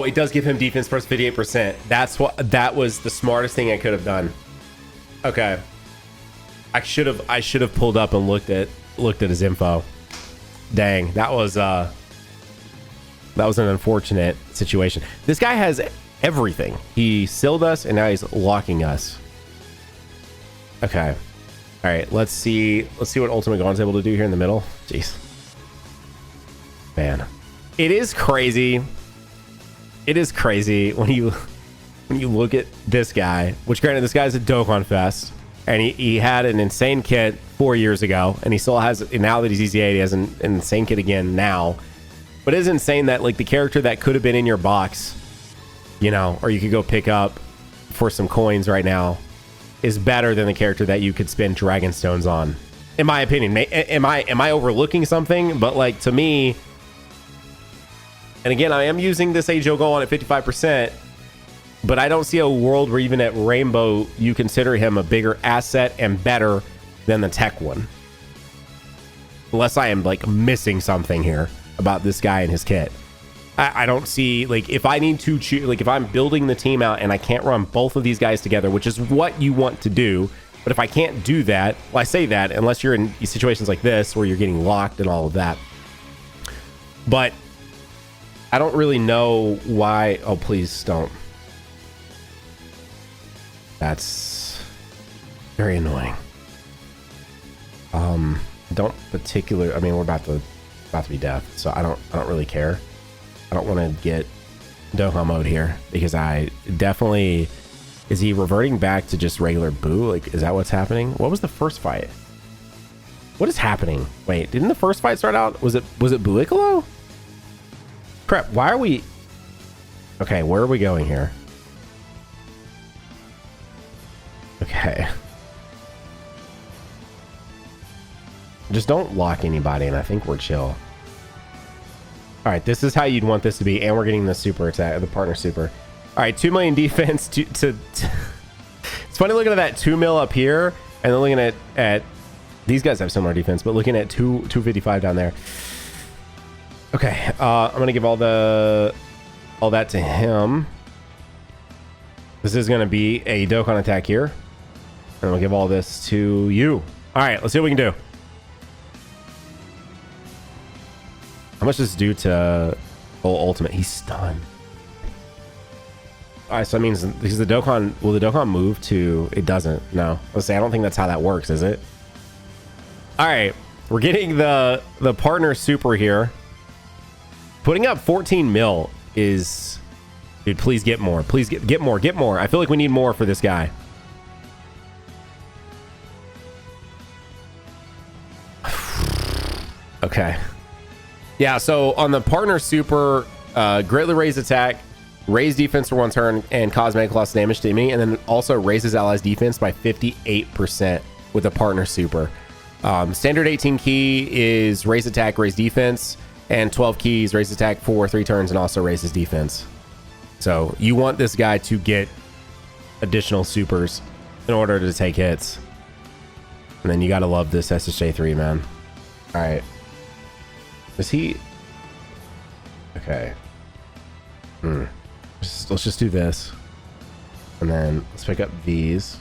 it does give him defense plus 58%. That was the smartest thing I could have done. Okay. I should have pulled up and looked at his info. Dang, that was an unfortunate situation. This guy has everything. He sealed us and now he's locking us. Okay. All right, let's see what Ultimate Gohan's able to do here in the middle. Jeez. Man. It is crazy. It is crazy when you look at this guy, which granted this guy's a Dokkan Fest. And he had an insane kit 4 years ago, and he still has, now that he's EZ8, he has an insane kit again now. But it is insane that like the character that could have been in your box, you know, or you could go pick up for some coins right now, is better than the character that you could spend Dragon Stones on. In my opinion, am I overlooking something? But like to me, and again, I am using this AGL Gohan at 55%. But I don't see a world where even at Rainbow, you consider him a bigger asset and better than the tech one. Unless I am like missing something here about this guy and his kit. I don't see, like, if I need to choose, like if I'm building the team out and I can't run both of these guys together, which is what you want to do. But if I can't do that, well, I say that unless you're in situations like this where you're getting locked and all of that. But I don't really know why. Oh, please don't. That's very annoying. Don't particularly. I mean, we're about to be death, so I don't really care. I don't want to get Gohan mode here because I definitely. Is he reverting back to just regular Boo? Like, is that what's happening? What was the first fight? What is happening? Wait, didn't the first fight start out? Was it Buikalo? Crap, why are we... Okay, where are we going here? Okay. Just don't lock anybody, and I think we're chill. All right, this is how you'd want this to be, and we're getting the super attack, the partner super. All right, 2 million defense to it's funny looking at that 2 mil up here, and then looking at these guys have similar defense, but looking at 255 down there. Okay, I'm gonna give all that to him. This is gonna be a Dokkan attack here, and we'll give all this to you. All right, let's see what we can do. How much does this do to ultimate? He's stunned. All right, so that means because the Dokkan, will the Dokkan move to? It doesn't. No, let's say I don't think that's how that works, is it? All right, we're getting the partner super here. Putting up 14 mil is, dude. Please get more. Please get more. Get more. I feel like we need more for this guy. Okay. Yeah. So on the partner super, greatly raise attack, raise defense for 1 turn, and cosmetic loss damage to enemy, and then also raises allies defense by 58% with the partner super. Standard 18 key is raise attack, raise defense, and 12 keys raise attack for 3 turns and also raises defense. So you want this guy to get additional supers in order to take hits. And then you gotta love this SSJ3, man. All right. Is he... Okay. Let's just do this. And then let's pick up these.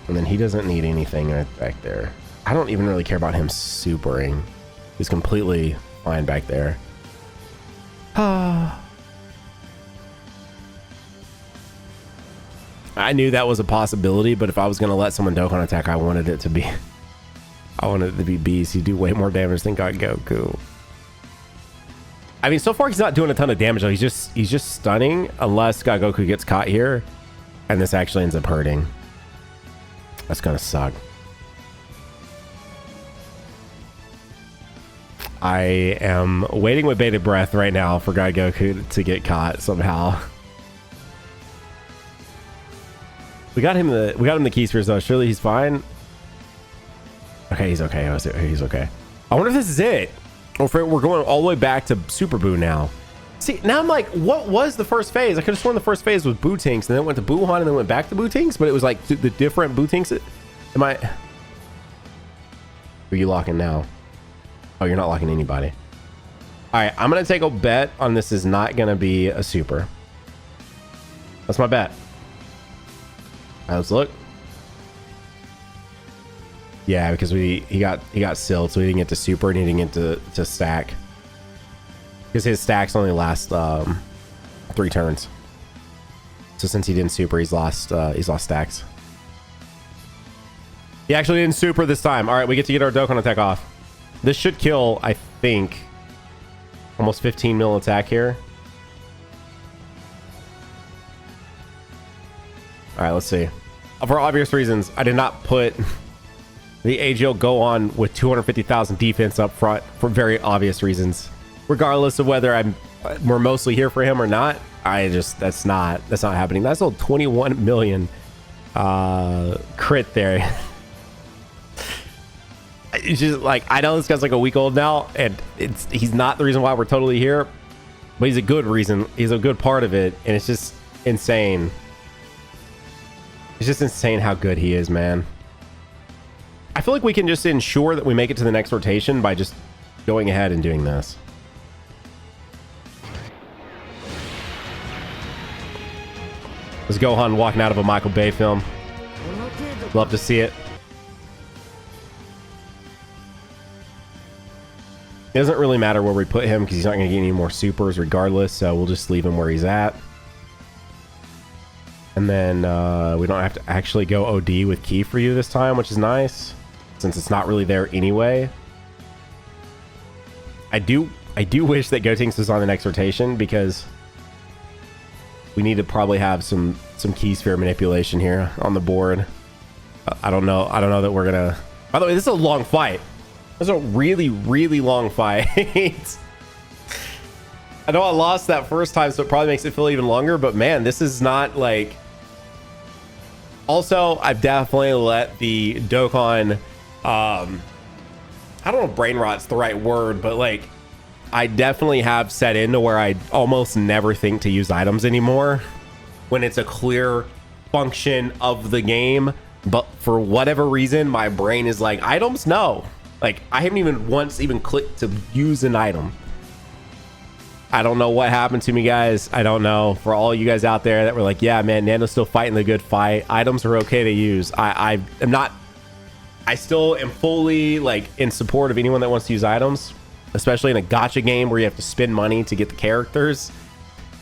And then he doesn't need anything right back there. I don't even really care about him supering. He's completely fine back there. I knew that was a possibility, but if I was going to let someone Dokkan attack, I wanted it to be Beast. He'd do way more damage than God Goku. I mean, so far he's not doing a ton of damage though. He's just stunning unless God Goku gets caught here and this actually ends up hurting. That's gonna suck. I am waiting with bated breath right now for God Goku to get caught somehow. We got him the key spheres though. Surely he's fine. Okay, he's okay. He's okay. I wonder if this is it, or if we're going all the way back to Super Boo now. See, now I'm like, what was the first phase? I could have sworn the first phase was Bootinks, and then it went to Gohan, and then went back to Bootinks, but it was like the different Bootinks. Am I? Are you locking now? Oh, you're not locking anybody. All right, I'm gonna take a bet on this is not gonna be a super. That's my bet. All right, let's look. Yeah, because he got sealed, so he didn't get to super and he didn't get to stack. Because his stacks only last 3 turns. So since he didn't super, he's lost stacks. He actually didn't super this time. All right, we get to get our Dokkan attack off. This should kill, I think, almost 15 mil attack here. All right, let's see. For obvious reasons, I did not put the AGL Gohan with 250,000 defense up front for very obvious reasons. Regardless of whether we're mostly here for him or not, that's not happening. That's a 21 million crit there. It's just like, I know this guy's like a week old now, and he's not the reason why we're totally here, but he's a good reason. He's a good part of it, and it's just insane. It's just insane how good he is, man. I feel like we can just ensure that we make it to the next rotation by just going ahead and doing this. There's Gohan walking out of a Michael Bay film. Love to see it. It doesn't really matter where we put him because he's not going to get any more supers regardless, so we'll just leave him where he's at. And then we don't have to actually go OD with Key for you this time, which is nice, since it's not really there anyway. I do wish that Gotenks was on the next rotation, because we need to probably have some key sphere manipulation here on the board. I don't know that we're gonna. By the way, this is a long fight. This is a really, really long fight. I know I lost that first time, so it probably makes it feel even longer, but man, this is not like... Also, I've definitely let the Dokkan, I don't know if brain rot's the right word, but like, I definitely have set into where I almost never think to use items anymore when it's a clear function of the game. But for whatever reason, my brain is like, items? No. Like, I haven't even once even clicked to use an item. I don't know what happened to me, guys. I don't know. For all you guys out there that were like, yeah, man, Nando's still fighting the good fight. Items are okay to use. I am not... I still am fully, like, in support of anyone that wants to use items, especially in a gacha game where you have to spend money to get the characters.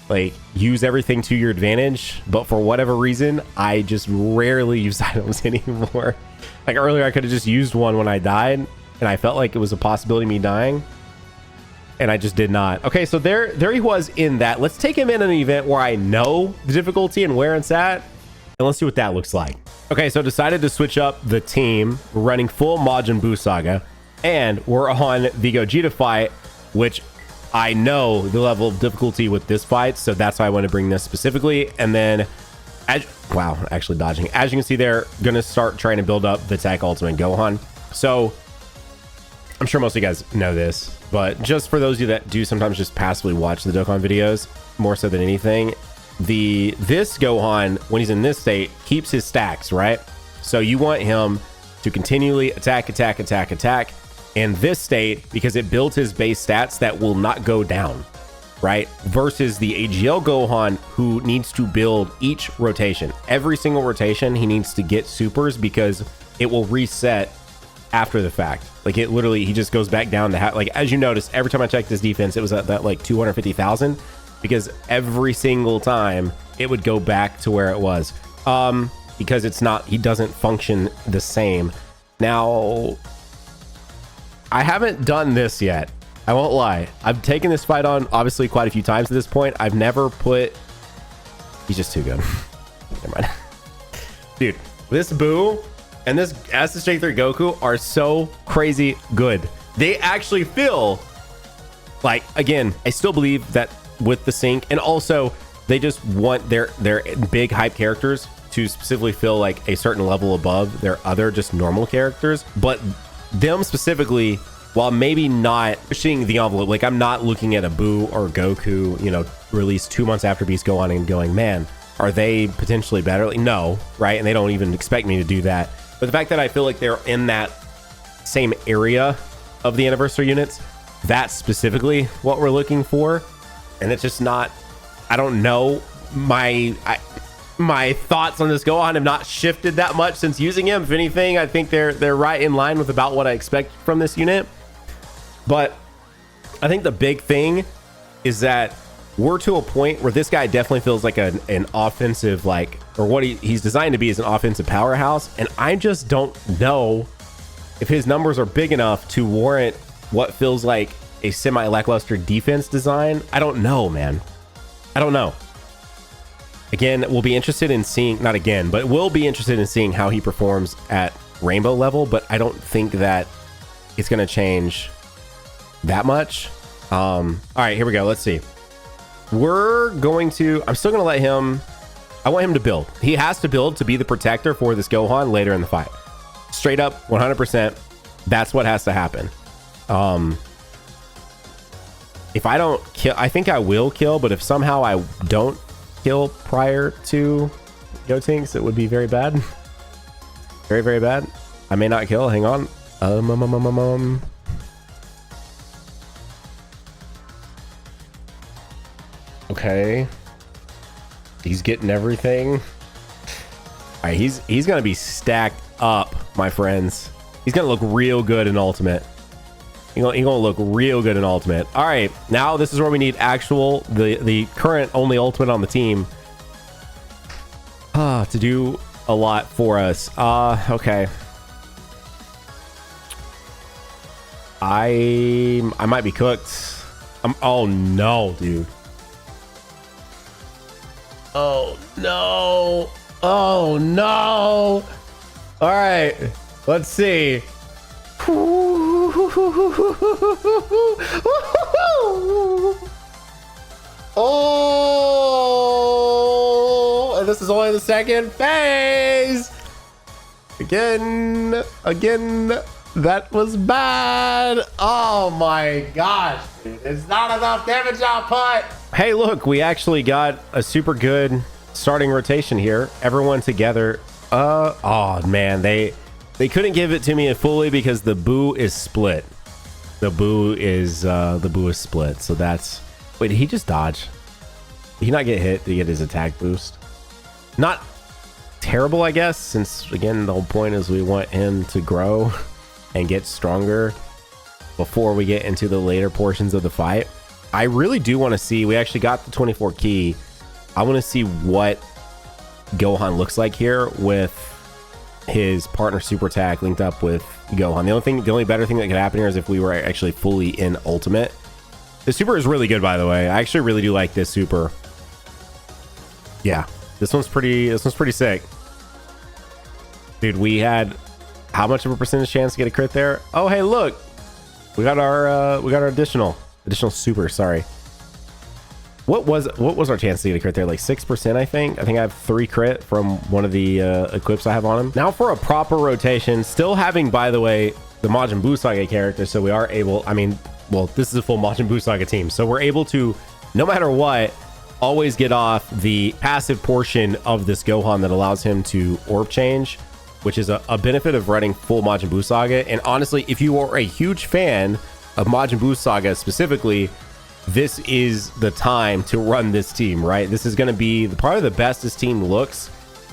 Like, use everything to your advantage. But for whatever reason, I just rarely use items anymore. Like, earlier, I could have just used one when I died, and I felt like it was a possibility of me dying. And I just did not. Okay, so there he was in that. Let's take him in an event where I know the difficulty and where it's at. And let's see what that looks like. Okay, so decided to switch up the team. We're running full Majin Buu Saga. And we're on the Gogeta fight, which I know the level of difficulty with this fight. So that's why I want to bring this specifically. And then, wow, actually dodging. As you can see there, going to start trying to build up the Tech Ultimate Gohan. So I'm sure most of you guys know this, but just for those of you that do sometimes just passively watch the Dokkan videos, more so than anything, this Gohan, when he's in this state, keeps his stacks, right? So you want him to continually attack in this state, because it builds his base stats that will not go down, right? Versus the AGL Gohan, who needs to build each rotation. Every single rotation, he needs to get supers, because it will reset after the fact. Like, it literally, he just goes back down to like, as you notice, every time I checked his defense, it was at that like 250,000, because every single time it would go back to where it was, because it's not, he doesn't function the same. Now, I haven't done this yet, I won't lie. I've taken this fight on obviously quite a few times at this point. I've never put... He's just too good. Never mind. Dude, this Buu and this SSJ3 Goku are so crazy good. They actually feel like, again, I still believe that with the sync, and also they just want their big hype characters to specifically feel like a certain level above their other just normal characters. But them specifically, while maybe not pushing the envelope, like, I'm not looking at a Buu or Goku, you know, released 2 months after Beast Gohan and going, man, are they potentially better? Like, no, right? And they don't even expect me to do that. But the fact that I feel like they're in that same area of the anniversary units, that's specifically what we're looking for. And it's just not, I don't know, my thoughts on this Gohan have not shifted that much since using him. If anything, I think they're right in line with about what I expect from this unit. But I think the big thing is that we're to a point where this guy definitely feels like an offensive, like, or what he's designed to be is an offensive powerhouse. And I just don't know if his numbers are big enough to warrant what feels like a semi-lackluster defense design. I don't know, man. I don't know. Again, we'll be interested in seeing, not again, but we'll be interested in seeing how he performs at Rainbow level. But I don't think that it's going to change that much. All right, here we go. Let's see. We're going to, I'm still going to let him, I want him to build. He has to build to be the protector for this Gohan later in the fight. Straight up, 100%. That's what has to happen. If I don't kill, I think I will kill, but if somehow I don't kill prior to Gotenks, it would be very bad. Very, very bad. I may not kill. Hang on. Okay. He's getting everything. All right, he's gonna be stacked up, my friends. He's gonna look real good in Ultimate. He's gonna look real good in Ultimate. All right, now this is where we need actual the current only Ultimate on the team. to do a lot for us. Okay. I might be cooked. Oh no, dude. Oh no. Oh no. All right, let's see. Oh, and this is only the second phase. Again, that was bad. Oh my gosh, dude. It's not enough damage output. Hey, look, we actually got a super good starting rotation here. Everyone together. Oh man, they couldn't give it to me fully because the boo is split. The boo is split. So that's, wait, did he just dodge? Did he not get hit? Did he get his attack boost? Not terrible, I guess, since again the whole point is we want him to grow and get stronger before we get into the later portions of the fight. I really do want to see, we actually got the 24 key. I want to see what Gohan looks like here with his partner super attack linked up with Gohan. The only better thing that could happen here is if we were actually fully in ultimate. The super is really good, by the way. I actually really do like this super. Yeah, this one's pretty sick. Dude, we had how much of a percentage chance to get a crit there? Oh, hey, look. We got our additional super, sorry. What was our chance to get a crit there? Like 6%, I think. I think I have 3 crit from one of the equips I have on him. Now for a proper rotation, still having, by the way, the Majin Buu Saga character, so we are able, I mean, well, this is a full Majin Buu Saga team, so we're able to, no matter what, always get off the passive portion of this Gohan that allows him to orb change, which is a benefit of running full Majin Buu Saga. And honestly, if you are a huge fan of Majin Buu Saga specifically, this is the time to run this team, right? This is going to be probably the best this team looks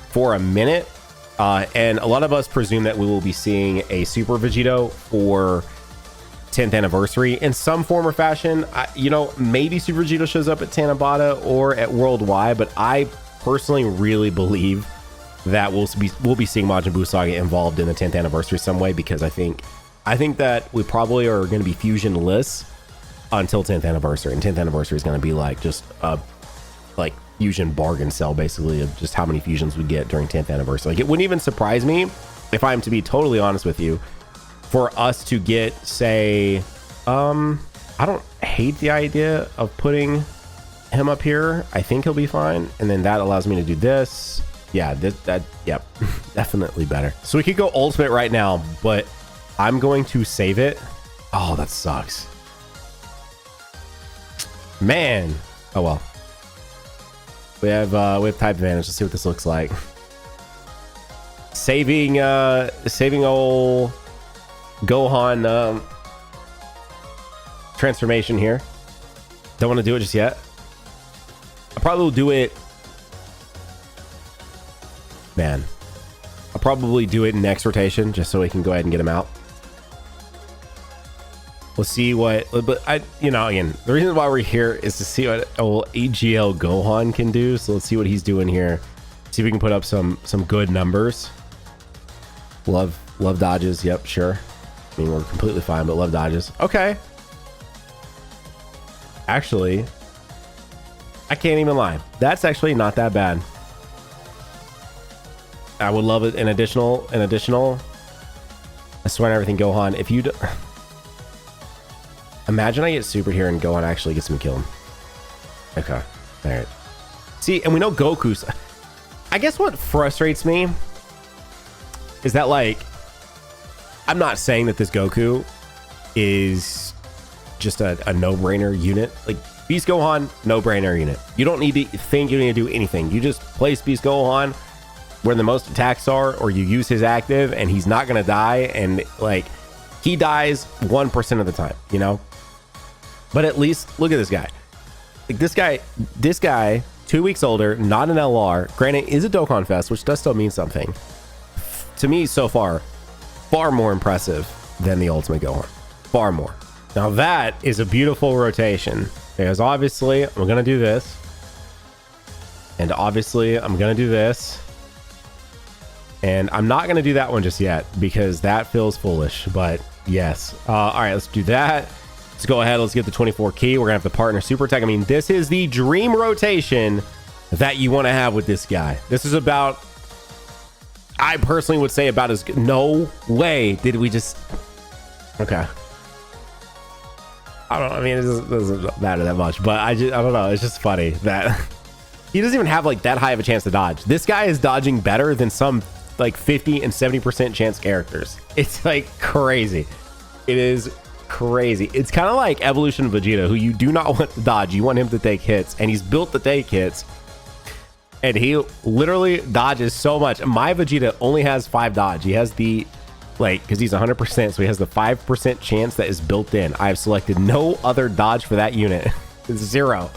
for a minute. And a lot of us presume that we will be seeing a Super Vegito for 10th anniversary in some form or fashion. You know, maybe Super Vegito shows up at Tanabata or at Worldwide, but I personally really believe that we'll be seeing Majin Buu Saga involved in the 10th anniversary some way, because I think that we probably are going to be fusion-less until 10th anniversary, and 10th anniversary is going to be like just a fusion bargain sale basically of just how many fusions we get during 10th anniversary. Like, it wouldn't even surprise me, if I'm to be totally honest with you, for us to get, say, I don't hate the idea of putting him up here. I think he'll be fine, and then that allows me to do this. Yeah, yep, definitely better. So we could go ultimate right now, but I'm going to save it. Oh, that sucks. Man. Oh well. We have type advantage. Let's see what this looks like. Saving old Gohan transformation here. Don't want to do it just yet. I probably will do it. Man, I'll probably do it next rotation just so we can go ahead and get him out. We'll see what, but again, the reason why we're here is to see what old EGL Gohan can do. So let's see what he's doing here. See if we can put up some good numbers. Love dodges. Yep, sure. I mean, we're completely fine, but love dodges. Okay. Actually, I can't even lie. That's actually not that bad. I would love it. An additional. I swear on everything, Gohan. If you imagine I get super here and Gohan actually gets me killed. Okay. All right. See, and we know Goku's. I guess what frustrates me is that, like, I'm not saying that this Goku is just a no-brainer unit. Like, Beast Gohan, no-brainer unit. You don't need to think you need to do anything. You just place Beast Gohan where the most attacks are, or you use his active and he's not going to die. And like, he dies 1% of the time, you know? But at least look at this guy. Like this guy, 2 weeks older, not an LR. Granted, is a Dokkan Fest, which does still mean something. To me, so far more impressive than the Ultimate Gohan. Far more. Now that is a beautiful rotation. Because obviously I'm going to do this. And obviously I'm going to do this. And I'm not going to do that one just yet because that feels foolish, but yes. All right, let's do that. Let's go ahead. Let's get the 24 key. We're going to have the partner super attack. I mean, this is the dream rotation that you want to have with this guy. This is about, I personally would say about as good. No way did we just, okay. I don't know. I mean, it doesn't matter that much, but I don't know. It's just funny that he doesn't even have like that high of a chance to dodge. This guy is dodging better than some like 50 and 70% chance characters. It's like crazy. It is crazy. It's kind of like Evolution Vegeta, who you do not want to dodge. You want him to take hits, and he's built to take hits. And he literally dodges so much. My Vegeta only has 5 dodge. He has the, like, because he's 100%, so he has the 5% chance that is built in. I have selected no other dodge for that unit. It's 0.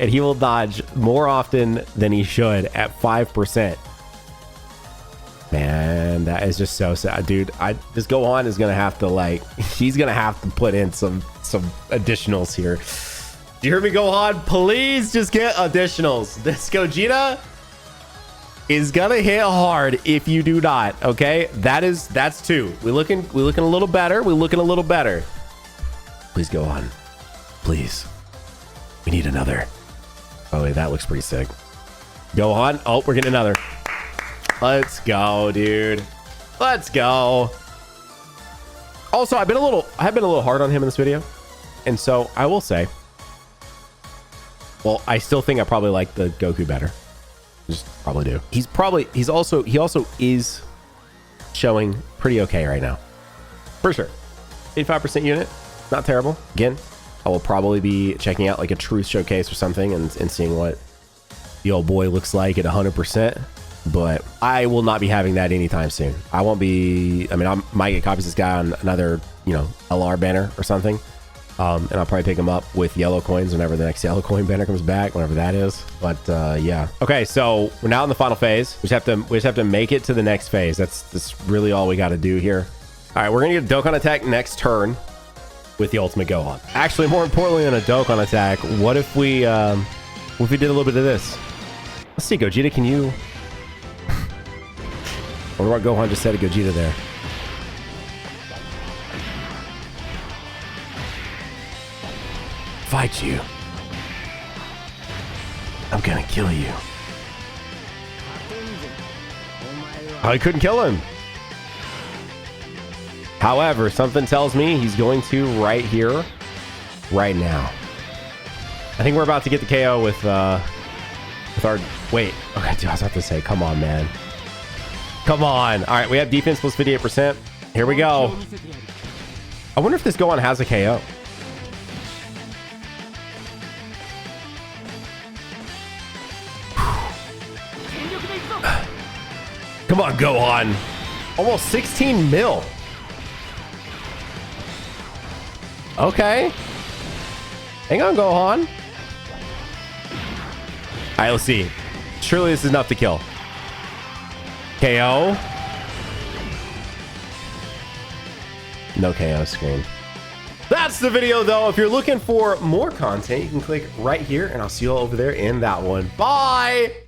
And he will dodge more often than he should at 5%. Man, that is just so sad, dude. This Gohan is gonna have to, like, he's gonna have to put in some additionals here. Do you hear me, Gohan? Please just get additionals. This Gogeta is gonna hit hard if you do not. Okay, that's 2. We're looking a little better. We're looking a little better. Please, Gohan. Please. We need another. Oh wait, that looks pretty sick. Gohan. Oh, we're getting another. Let's go, dude. Let's go. Also, I have been a little hard on him in this video, and so I will say, well, I still think I probably like the Goku better. Just probably do. He also is showing pretty okay right now, for sure. 85% unit, not terrible. Again, I will probably be checking out like a truth showcase or something and seeing what the old boy looks like at 100%. But I will not be having that anytime soon. I won't be, I mean, I might get copies of this guy on another, LR banner or something. And I'll probably pick him up with yellow coins whenever the next yellow coin banner comes back, whenever that is. But yeah. Okay, so we're now in the final phase. We just have to make it to the next phase. That's really all we got to do here. All right, we're gonna get a Dokkan attack next turn with the Ultimate Gohan. Actually, more importantly than a Dokkan attack, what if we did a little bit of this? Let's see, Gogeta, can you? I wonder what Gohan just said to Gogeta there. Fight you. I'm gonna kill you. Oh, he couldn't kill him. However, something tells me he's going to right here, right now. I think we're about to get the KO with our... Wait. Okay, dude, I was about to say, come on, man. Come on. All right, we have defense plus 58%. Here we go. I wonder if this Gohan has a KO. Come on, Gohan. Almost 16 mil. Okay. Hang on, Gohan. All right, let's see. Surely this is enough to kill. KO. No KO screen. That's the video, though. If you're looking for more content, you can click right here, and I'll see you all over there in that one. Bye.